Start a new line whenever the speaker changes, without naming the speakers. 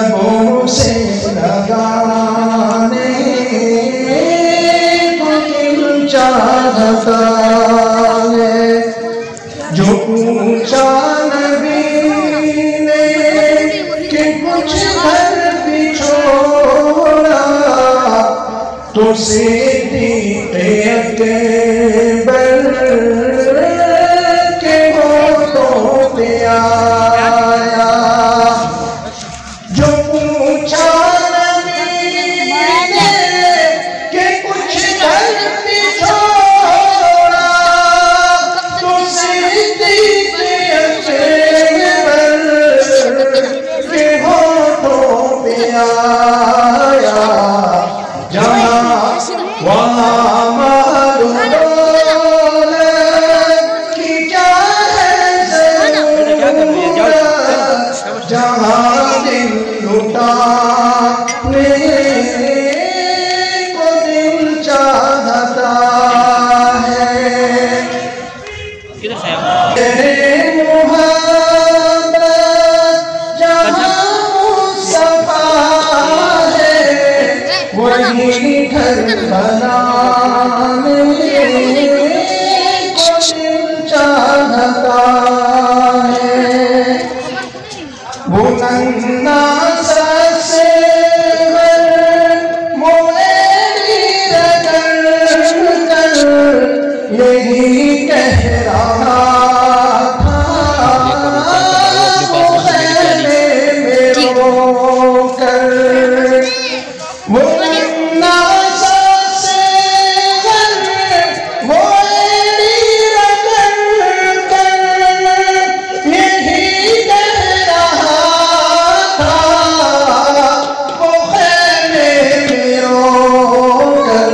लबों से लगाने को दिल चाहता है, जो पूछा नबी ने कि कुछ घर भी छोड़ा, तो सिद्दीक़ अकबर के होठों पे आया। जो पूछा नबी ने कि कुछ घर भी छोड़ा, तो सिद्दीक़ अकबर के होठों पे आया। जहाँ वहाँ मालूम कि क्या है ज़रूरत, जहाँ दिल लुटाने को दिल चाहता है। तेरे मोहब्बत जहाँ मुस्तफा है, वही घर बनाने को दिल चाहता है। वो नन्ना सा सेवर मोएरी रगड़ कर यही कह रहा था, वो खैमे में रोकर। वो नन्ना सा सेवर मोएरी रगड़ कर यही कह रहा था, वो खैमे में रोकर।